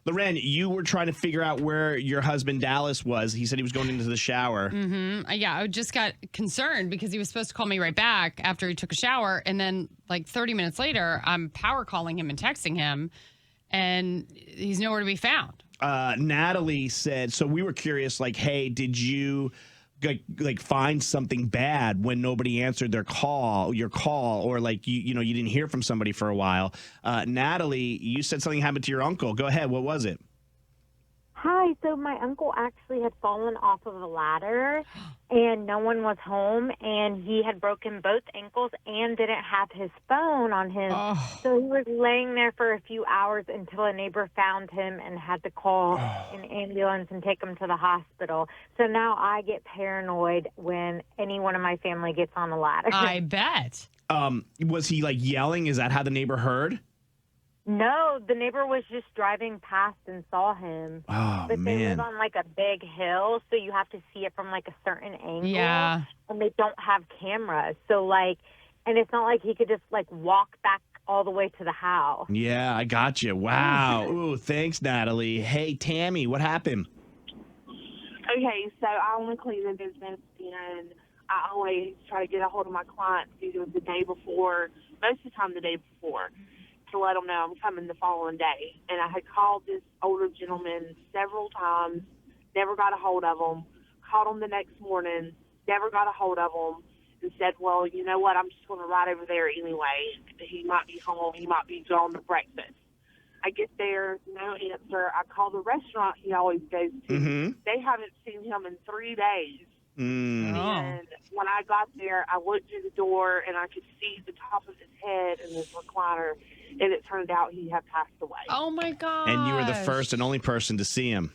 Loren, you were trying to figure out where your husband Dallas was. He said he was going into the shower. Yeah, I just got concerned because he was supposed to call me right back after he took a shower. And then like 30 minutes later, I'm power calling him and texting him, and he's nowhere to be found. Natalie said, so we were curious, like, hey, did you like find something bad when nobody answered your call, or like, you didn't hear from somebody for a while? Natalie, you said something happened to your uncle. Go ahead. What was it? Hi. So my uncle actually had fallen off of a ladder and no one was home, and he had broken both ankles and didn't have his phone on him. So he was laying there for a few hours until a neighbor found him and had to call an ambulance and take him to the hospital. So now I get paranoid when anyone in my family gets on the ladder. I bet. Was he like yelling? Is that how the neighbor heard? No, the neighbor was just driving past and saw him. Oh, but they man. live on like a big hill, so you have to see it from like a certain angle. Yeah. And they don't have cameras. So like, and it's not like he could just like walk back all the way to the house. Yeah, I got you. Wow. Ooh, thanks, Natalie. Hey, Tammy, what happened? Okay, so I own a cleaning business, and I always try to get a hold of my clients either the day before, most of the time the day before, to let them know I'm coming the following day. And I had called this older gentleman several times, never got a hold of him, called him the next morning, never got a hold of him, and said, well, you know what, I'm just going to ride over there anyway. He might be home, he might be gone to breakfast. I get there, no answer. I call the restaurant he always goes to. Mm-hmm. They haven't seen him in 3 days. Mm. And when I got there, I looked through the door, and I could see the top of his head in his recliner, and it turned out he had passed away. Oh, my God. And you were the first and only person to see him.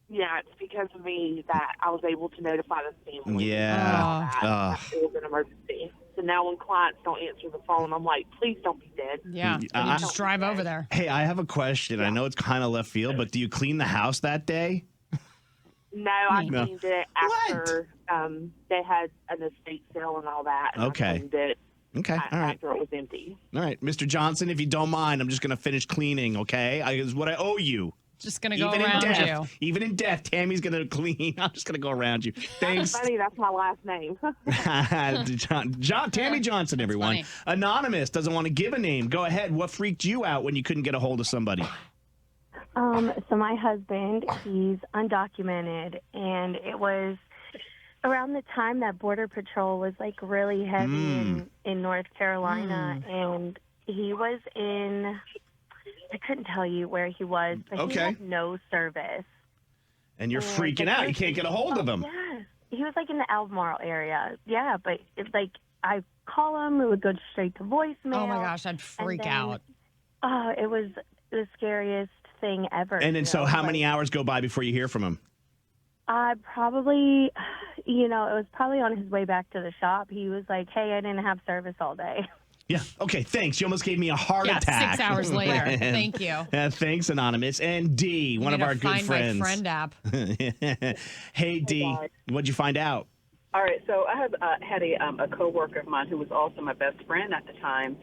Yeah, it's because of me that I was able to notify the family. Yeah. That it was an emergency. So now when clients don't answer the phone, I'm like, please don't be dead. Yeah, you just drive over there. Hey, I have a question. Yeah. I know it's kind of left field, but do you clean the house that day? No, I cleaned it after they had an estate sale and all that. And okay. I cleaned it all right. after it was empty. All right. Mr. Johnson, if you don't mind, I'm just going to finish cleaning, okay? It's what I owe you. Just going to go around you. Even in death, Tammy's going to clean. I'm just going to go around you. Thanks. That's funny. That's my last name. Tammy Johnson, everyone. Anonymous doesn't want to give a name. Go ahead. What freaked you out when you couldn't get a hold of somebody? So my husband, he's undocumented, and it was around the time that Border Patrol was like really heavy in North Carolina, and he was in, I couldn't tell you where he was, but he had no service. And you're freaking out. You can't get a hold of him. Yeah. He was like in the Albemarle area. Yeah, but it's like I call him, it would go straight to voicemail. Oh my gosh, I'd freak out. It was the scariest thing ever. And then so how many hours go by before you hear from him? Probably, it was probably on his way back to the shop. He was like, hey, I didn't have service all day. Yeah. Okay. Thanks. You almost gave me a heart attack. 6 hours later. Thank you. Thanks, Anonymous. And D, one of our good friends. Find My Friend app. Hey, D, what'd you find out? All right. So I have had a coworker of mine who was also my best friend at the time.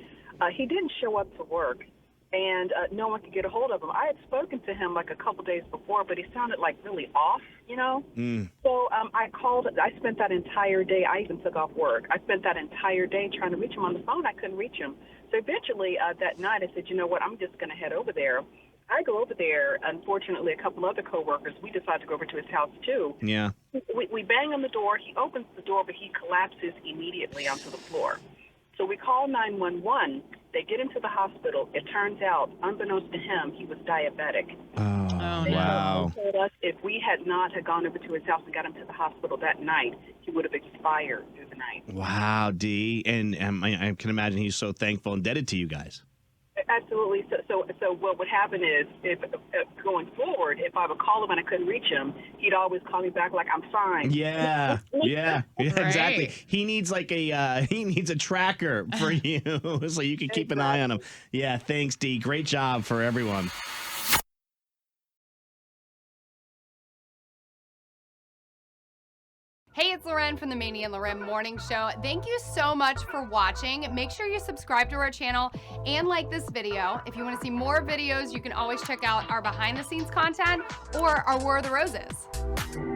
He didn't show up to work, and no one could get a hold of him. I had spoken to him like a couple days before, but he sounded like really off, So I called. I spent that entire day. I even took off work. I spent that entire day trying to reach him on the phone. I couldn't reach him. So eventually that night I said, you know what, I'm just going to head over there. I go over there. Unfortunately, a couple other coworkers, we decided to go over to his house too. Yeah. We bang on the door. He opens the door, but he collapses immediately onto the floor. So we call 911. They get him to the hospital. It turns out, unbeknownst to him, he was diabetic. Oh, wow. They told us if we had not gone over to his house and got him to the hospital that night, he would have expired through the night. Wow, D. And I can imagine he's so thankful and indebted to you guys. Absolutely. So what would happen is, if going forward, if I would call him and I couldn't reach him, he'd always call me back like I'm fine. Yeah, exactly. He needs like a tracker for you, so you can keep an eye on him. Yeah, thanks, D. Great job for everyone. Hey, it's Loren from the Maney and Loren Morning Show. Thank you so much for watching. Make sure you subscribe to our channel and like this video. If you want to see more videos, you can always check out our behind the scenes content or our War of the Roses.